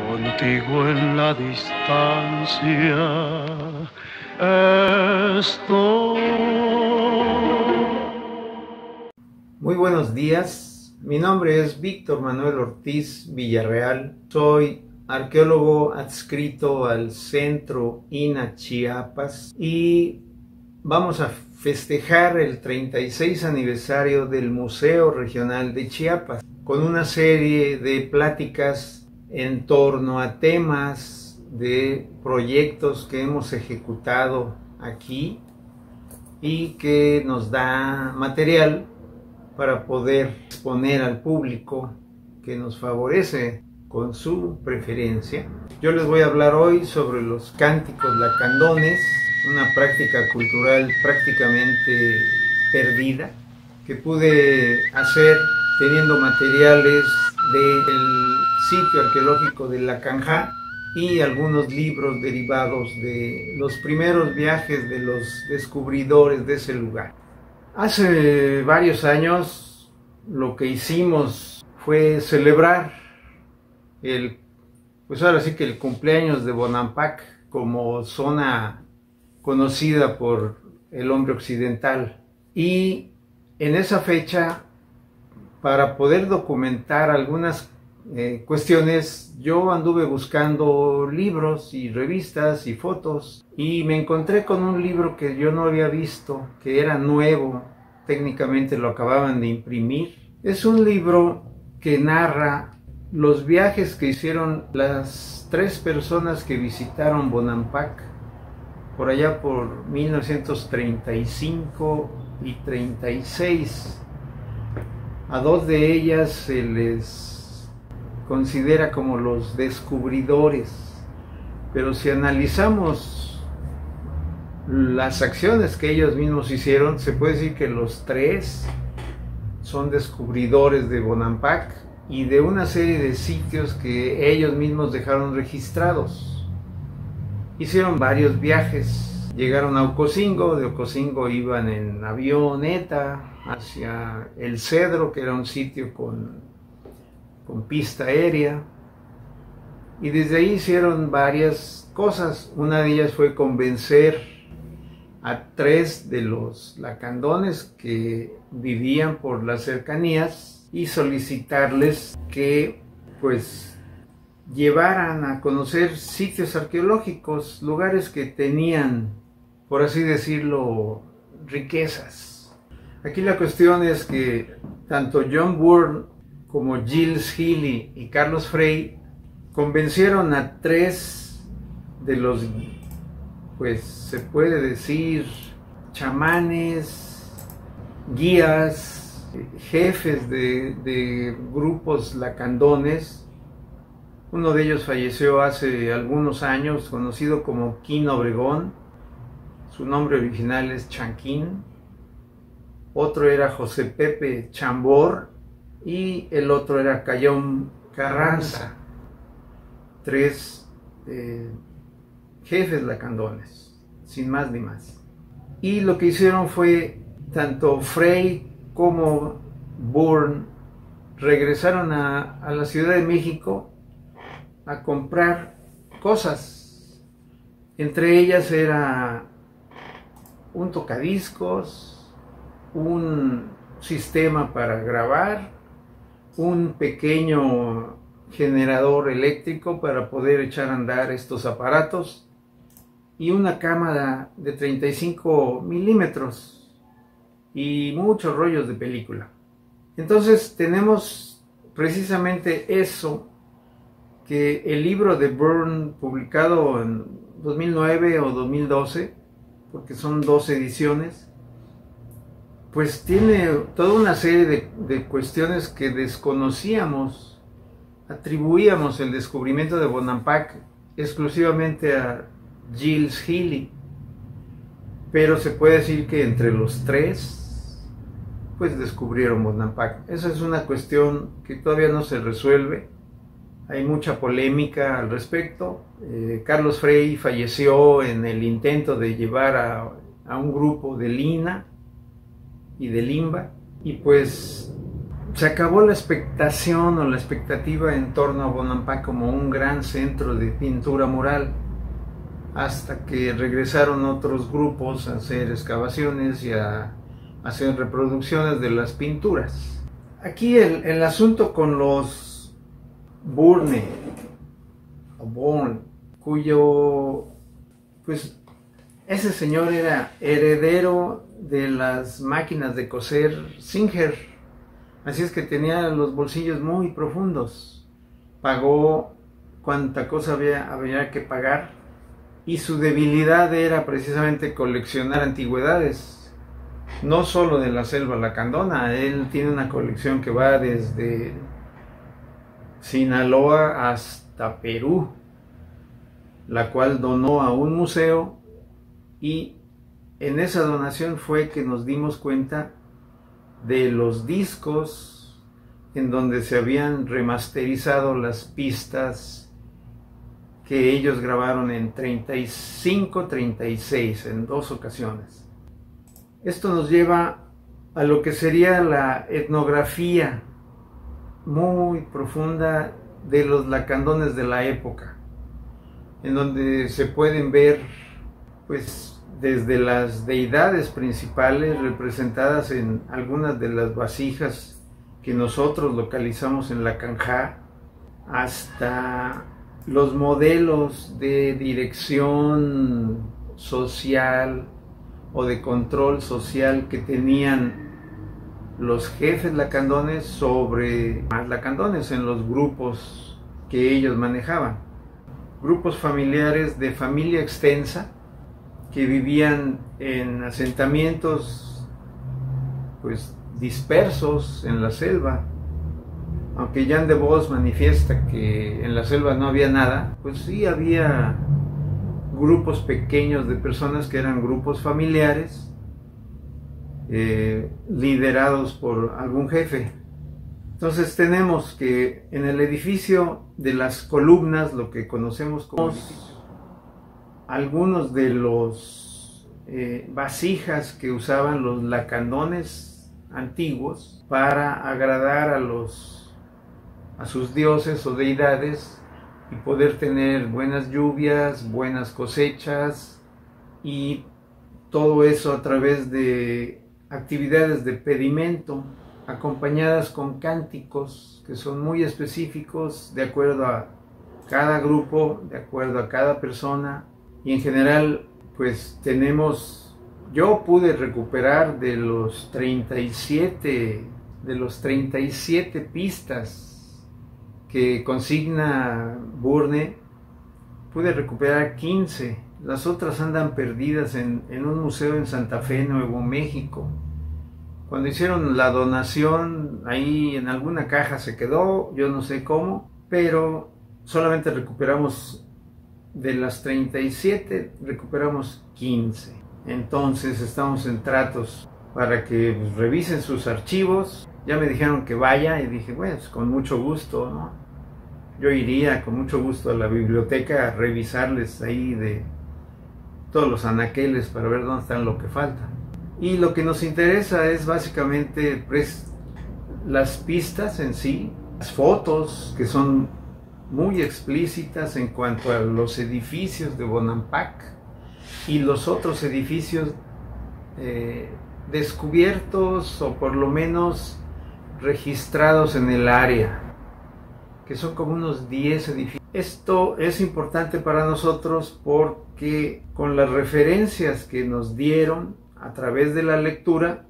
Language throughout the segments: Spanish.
Contigo en la distancia estoy. Muy buenos días, mi nombre es Víctor Manuel Ortiz Villarreal, soy arqueólogo adscrito al Centro INAH Chiapas y vamos a festejar el 36 aniversario del Museo Regional de Chiapas con una serie de pláticas en torno a temas de proyectos que hemos ejecutado aquí y que nos da material para poder exponer al público que nos favorece con su preferencia. Yo les voy a hablar hoy sobre los cánticos lacandones, una práctica cultural prácticamente perdida que pude hacer teniendo materiales del sitio arqueológico de Lacanjá y algunos libros derivados de los primeros viajes de los descubridores de ese lugar. Hace varios años lo que hicimos fue celebrar ahora sí que el cumpleaños de Bonampak como zona conocida por el hombre occidental. Y en esa fecha, para poder documentar algunas cuestiones, yo anduve buscando libros y revistas y fotos y me encontré con un libro que yo no había visto, que era nuevo, técnicamente lo acababan de imprimir. Es un libro que narra los viajes que hicieron las 3 personas que visitaron Bonampak por allá por 1935 y 36. A 2 de ellas se les considera como los descubridores, pero si analizamos las acciones que ellos mismos hicieron, se puede decir que los 3 son descubridores de Bonampak y de una serie de sitios que ellos mismos dejaron registrados. Hicieron varios viajes, llegaron a Ocosingo, de Ocosingo iban en avioneta hacia El Cedro, que era un sitio con pista aérea, y desde ahí hicieron varias cosas. Una de ellas fue convencer a 3 de los lacandones que vivían por las cercanías y solicitarles que pues llevaran a conocer sitios arqueológicos, lugares que tenían, por así decirlo, riquezas. Aquí la cuestión es que tanto John Bourne como Gilles Healy y Carlos Frey convencieron a 3 de los, pues se puede decir, chamanes, guías, jefes de grupos lacandones. Uno de ellos falleció hace algunos años, conocido como Quín Obregón. Su nombre original es Chanquín. Otro era José Pepe Chambor y el otro era Cayón Carranza. 3 jefes lacandones, sin más ni más. Y lo que hicieron fue, tanto Frey como Bourne regresaron a la Ciudad de México a comprar cosas. Entre ellas era un tocadiscos, un sistema para grabar, un pequeño generador eléctrico para poder echar a andar estos aparatos y una cámara de 35 milímetros y muchos rollos de película. Entonces tenemos precisamente eso, que el libro de Bourne, publicado en 2009 o 2012, porque son 2 ediciones, pues tiene toda una serie de cuestiones que desconocíamos. Atribuíamos el descubrimiento de Bonampak exclusivamente a Gilles Healy, pero se puede decir que entre los 3 pues descubrieron Bonampak. Esa es una cuestión que todavía no se resuelve, hay mucha polémica al respecto. Carlos Frey falleció en el intento de llevar a un grupo de Lina y de Limba, y pues se acabó la expectación o la expectativa en torno a Bonampak como un gran centro de pintura mural, hasta que regresaron otros grupos a hacer excavaciones y a hacer reproducciones de las pinturas. Aquí el asunto con los Bourne, cuyo, pues, ese señor era heredero de las máquinas de coser Singer, así es que tenía los bolsillos muy profundos, pagó cuanta cosa había que pagar, y su debilidad era precisamente coleccionar antigüedades, no solo de la selva lacandona. Él tiene una colección que va desde Sinaloa hasta Perú, la cual donó a un museo, y en esa donación fue que nos dimos cuenta de los discos en donde se habían remasterizado las pistas que ellos grabaron en 35, 36, en 2 ocasiones. Esto nos lleva a lo que sería la etnografía muy profunda de los lacandones de la época, en donde se pueden ver, pues, desde las deidades principales representadas en algunas de las vasijas que nosotros localizamos en la Canjá, hasta los modelos de dirección social o de control social que tenían los jefes lacandones sobre más lacandones en los grupos que ellos manejaban. Grupos familiares de familia extensa que vivían en asentamientos, pues, dispersos en la selva. Aunque Jan de Vos manifiesta que en la selva no había nada, pues sí había grupos pequeños de personas que eran grupos familiares, liderados por algún jefe. Entonces tenemos que en el edificio de las columnas, lo que conocemos como algunos de los vasijas que usaban los lacandones antiguos para agradar a sus dioses o deidades y poder tener buenas lluvias, buenas cosechas, y todo eso a través de actividades de pedimento acompañadas con cánticos que son muy específicos de acuerdo a cada grupo, de acuerdo a cada persona. Y en general, pues yo pude recuperar de los 37 pistas que consigna Bourne, pude recuperar 15. Las otras andan perdidas en un museo en Santa Fe, Nuevo México. Cuando hicieron la donación, ahí en alguna caja se quedó, yo no sé cómo, pero solamente recuperamos de las 37, recuperamos 15. Entonces estamos en tratos para que, pues, revisen sus archivos. Ya me dijeron que vaya y dije, bueno, pues, con mucho gusto, ¿no? Yo iría con mucho gusto a la biblioteca a revisarles ahí de todos los anaqueles para ver dónde están lo que falta. Y lo que nos interesa es básicamente, pues, las pistas en sí, las fotos que son muy explícitas en cuanto a los edificios de Bonampak y los otros edificios descubiertos o por lo menos registrados en el área, que son como unos 10 edificios. Esto es importante para nosotros porque con las referencias que nos dieron a través de la lectura,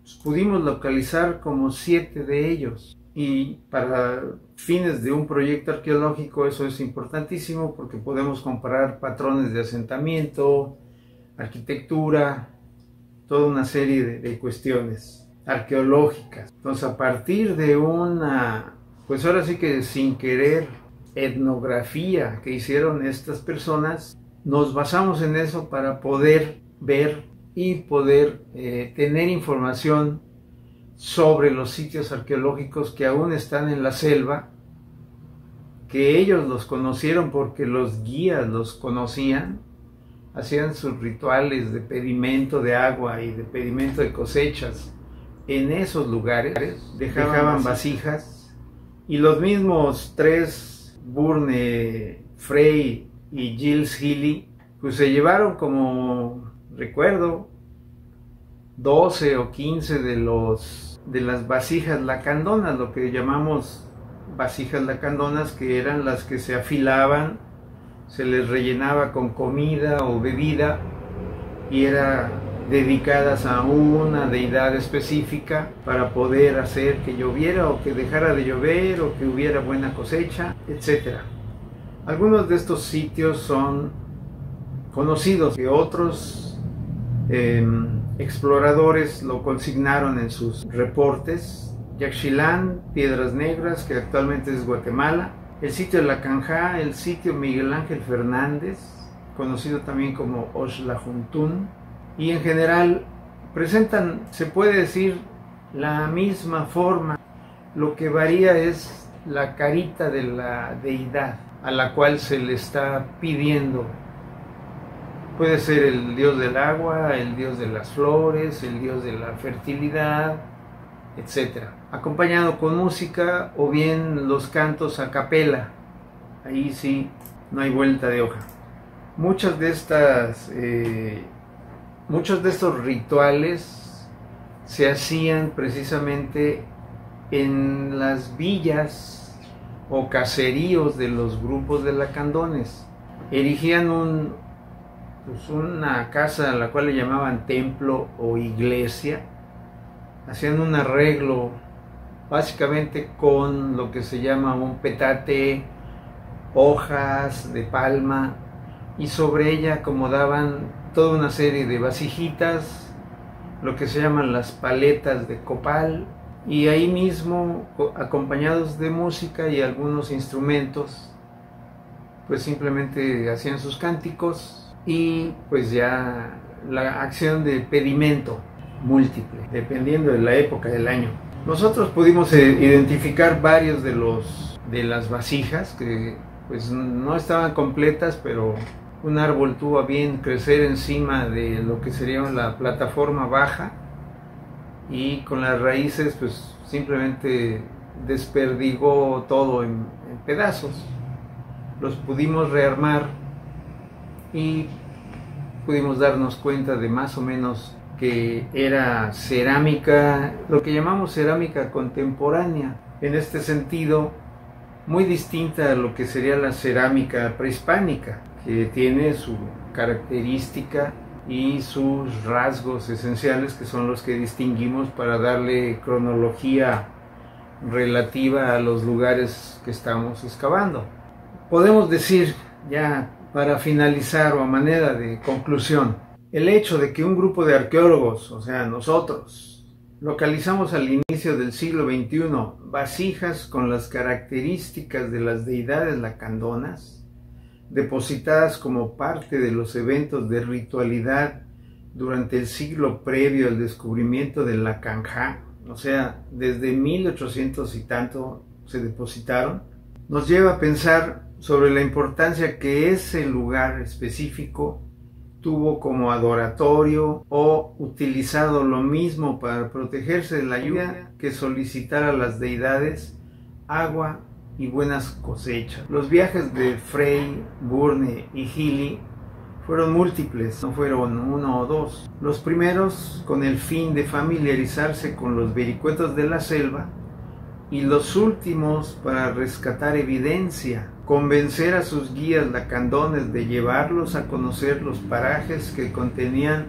pues, pudimos localizar como 7 de ellos. Y para fines de un proyecto arqueológico eso es importantísimo porque podemos comparar patrones de asentamiento, arquitectura, toda una serie de cuestiones arqueológicas. Entonces, a partir de una, pues ahora sí que sin querer, etnografía que hicieron estas personas, nos basamos en eso para poder ver y poder tener información sobre los sitios arqueológicos que aún están en la selva, que ellos los conocieron porque los guías los conocían, hacían sus rituales de pedimento de agua y de pedimento de cosechas en esos lugares dejaban vasijas, y los mismos tres, Bourne, Frey y Giles Healy, pues se llevaron, como recuerdo, 12 o 15 de las vasijas lacandonas, lo que llamamos vasijas lacandonas, que eran las que se afilaban, se les rellenaba con comida o bebida y era dedicadas a una deidad específica para poder hacer que lloviera o que dejara de llover o que hubiera buena cosecha, etc. Algunos de estos sitios son conocidos, que otros exploradores lo consignaron en sus reportes. Yaxchilán, Piedras Negras, que actualmente es Guatemala, el sitio de La Canja, el sitio Miguel Ángel Fernández, conocido también como Oxlajuntún, y en general presentan, se puede decir, la misma forma. Lo que varía es la carita de la deidad a la cual se le está pidiendo. Puede ser el dios del agua, el dios de las flores, el dios de la fertilidad, etc. Acompañado con música o bien los cantos a capela. Ahí sí, no hay vuelta de hoja. Muchos de estos rituales se hacían precisamente en las villas o caseríos de los grupos de lacandones. Erigían una casa a la cual le llamaban templo o iglesia. Hacían un arreglo básicamente con lo que se llama un petate, hojas de palma, y sobre ella acomodaban toda una serie de vasijitas, lo que se llaman las paletas de copal, y ahí mismo, acompañados de música y algunos instrumentos, pues simplemente hacían sus cánticos y pues ya la acción de pedimento múltiple, dependiendo de la época del año. Nosotros pudimos identificar varios de las vasijas que pues no estaban completas, pero un árbol tuvo a bien crecer encima de lo que sería la plataforma baja, y con las raíces pues simplemente desperdigó todo en pedazos. Los pudimos rearmar y pudimos darnos cuenta de más o menos que era cerámica, lo que llamamos cerámica contemporánea, en este sentido muy distinta a lo que sería la cerámica prehispánica, que tiene su característica y sus rasgos esenciales, que son los que distinguimos para darle cronología relativa a los lugares que estamos excavando. Podemos decir, ya para finalizar o a manera de conclusión, el hecho de que un grupo de arqueólogos, o sea nosotros, localizamos al inicio del siglo XXI vasijas con las características de las deidades lacandonas, depositadas como parte de los eventos de ritualidad durante el siglo previo al descubrimiento de La Canja, o sea, desde 1800 y tanto se depositaron, nos lleva a pensar sobre la importancia que ese lugar específico tuvo como adoratorio, o utilizado lo mismo para protegerse de la lluvia que solicitar a las deidades agua y buenas cosechas. Los viajes de Frey, Bourne y Healy fueron múltiples, no fueron uno o dos. Los primeros con el fin de familiarizarse con los vericuetos de la selva, y los últimos para rescatar evidencia, convencer a sus guías lacandones de llevarlos a conocer los parajes que contenían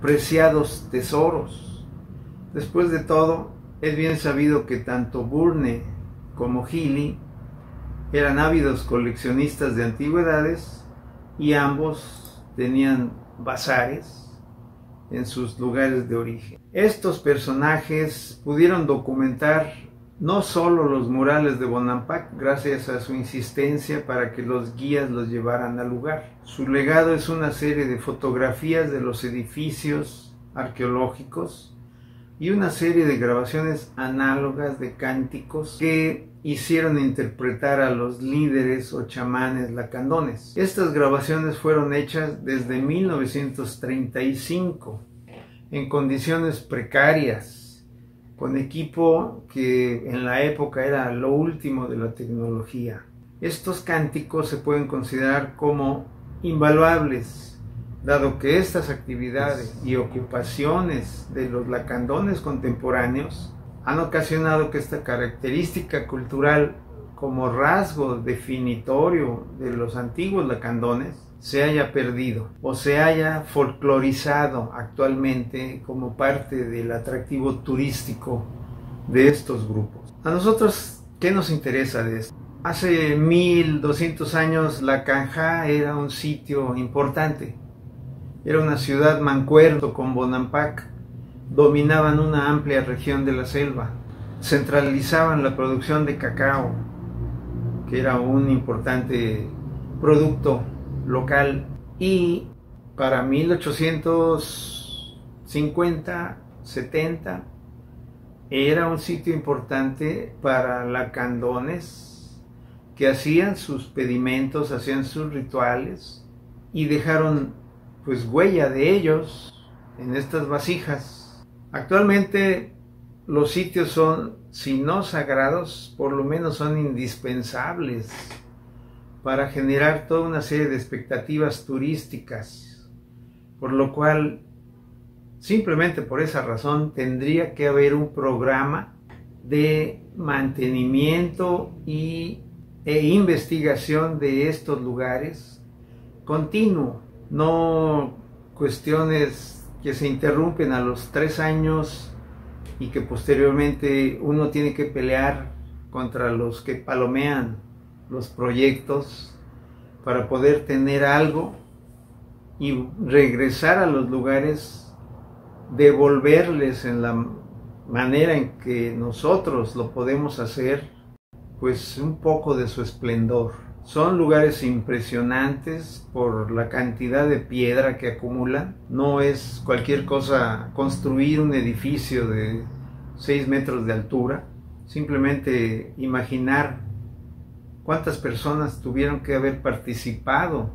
preciados tesoros. Después de todo, es bien sabido que tanto Bourne como Healy eran ávidos coleccionistas de antigüedades, y ambos tenían bazares en sus lugares de origen. Estos personajes pudieron documentar no solo los murales de Bonampak, gracias a su insistencia para que los guías los llevaran al lugar. Su legado es una serie de fotografías de los edificios arqueológicos y una serie de grabaciones análogas de cánticos que hicieron interpretar a los líderes o chamanes lacandones. Estas grabaciones fueron hechas desde 1935 en condiciones precarias con equipo que en la época era lo último de la tecnología. Estos cánticos se pueden considerar como invaluables, dado que estas actividades y ocupaciones de los lacandones contemporáneos han ocasionado que esta característica cultural como rasgo definitorio de los antiguos lacandones se haya perdido o se haya folclorizado actualmente como parte del atractivo turístico de estos grupos. A nosotros, ¿qué nos interesa de esto? Hace 1200 años La Canja era un sitio importante. Era una ciudad mancuerdo con Bonampak. Dominaban una amplia región de la selva. Centralizaban la producción de cacao, que era un importante producto local. Y para 1850-70 era un sitio importante para lacandones que hacían sus pedimentos, hacían sus rituales y dejaron pues huella de ellos en estas vasijas. Actualmente los sitios son, si no sagrados, por lo menos son indispensables para generar toda una serie de expectativas turísticas, por lo cual, simplemente por esa razón, tendría que haber un programa de mantenimiento e investigación de estos lugares continuo, no cuestiones que se interrumpen a los 3 años y que posteriormente uno tiene que pelear contra los que palomean los proyectos para poder tener algo y regresar a los lugares, devolverles en la manera en que nosotros lo podemos hacer, pues un poco de su esplendor. Son lugares impresionantes por la cantidad de piedra que acumulan. No es cualquier cosa construir un edificio de 6 metros de altura. Simplemente imaginar cuántas personas tuvieron que haber participado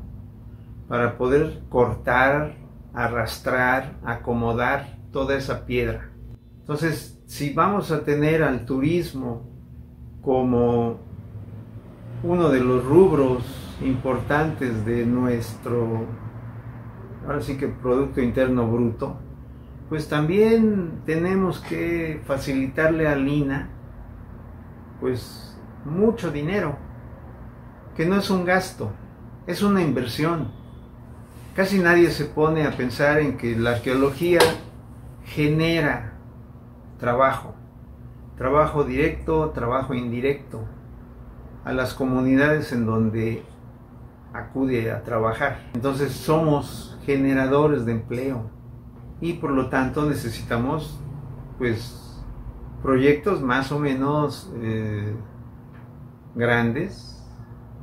para poder cortar, arrastrar, acomodar toda esa piedra. Entonces, si vamos a tener al turismo como uno de los rubros importantes de nuestro, ahora sí que Producto Interno Bruto, pues también tenemos que facilitarle a Lina pues mucho dinero, que no es un gasto, es una inversión. Casi nadie se pone a pensar en que la arqueología genera trabajo directo, trabajo indirecto a las comunidades en donde acude a trabajar. Entonces somos generadores de empleo y por lo tanto necesitamos pues proyectos más o menos grandes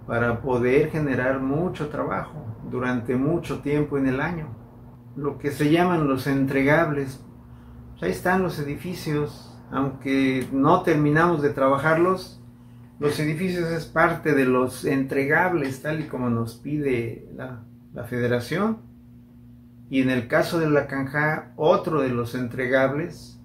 para poder generar mucho trabajo durante mucho tiempo en el año. Lo que se llaman los entregables, pues ahí están los edificios, aunque no terminamos de trabajarlos. Los edificios es parte de los entregables, tal y como nos pide la Federación. Y en el caso de La Canja, otro de los entregables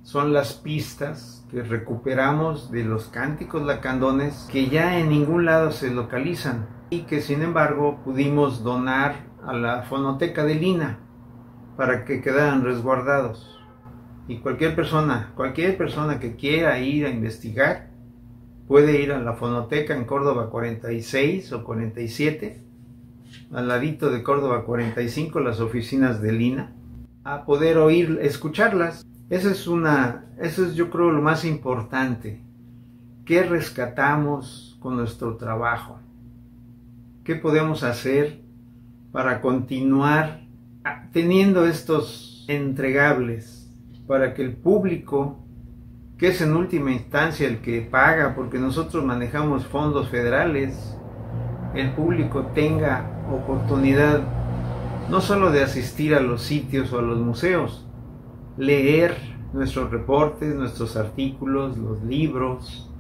son las pistas que recuperamos de los cánticos lacandones que ya en ningún lado se localizan y que sin embargo pudimos donar a la Fonoteca de Lina para que quedaran resguardados. Y cualquier persona que quiera ir a investigar puede ir a la Fonoteca en Córdoba 46 o 47, al ladito de Córdoba 45, las oficinas de Lina, a poder escucharlas. Eso es yo creo lo más importante. ¿Qué rescatamos con nuestro trabajo? ¿Qué podemos hacer para continuar teniendo estos entregables para que el público, que es en última instancia el que paga, porque nosotros manejamos fondos federales, el público tenga oportunidad no solo de asistir a los sitios o a los museos, leer nuestros reportes, nuestros artículos, los libros,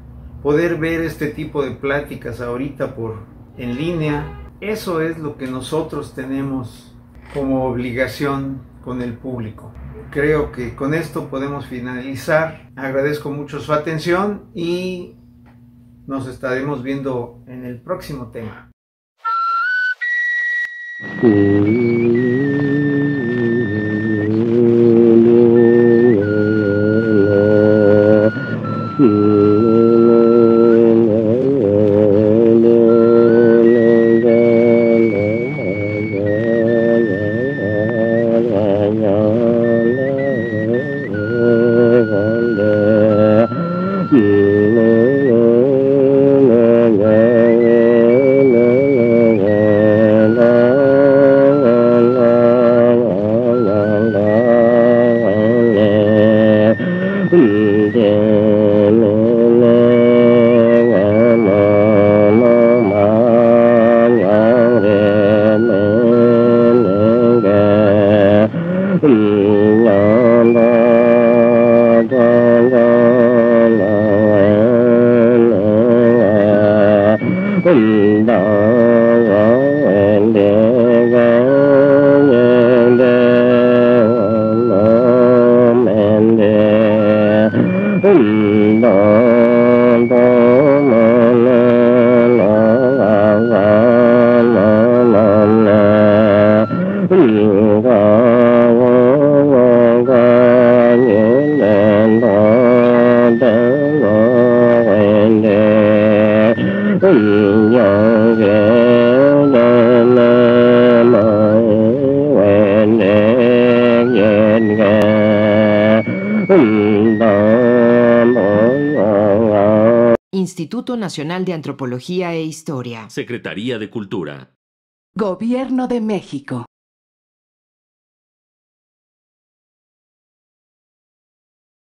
poder ver este tipo de pláticas ahorita en línea. Eso es lo que nosotros tenemos como obligación con el público. Creo que con esto podemos finalizar. Agradezco mucho su atención y nos estaremos viendo en el próximo tema. Instituto Nacional de Antropología e Historia. Secretaría de Cultura. Gobierno de México.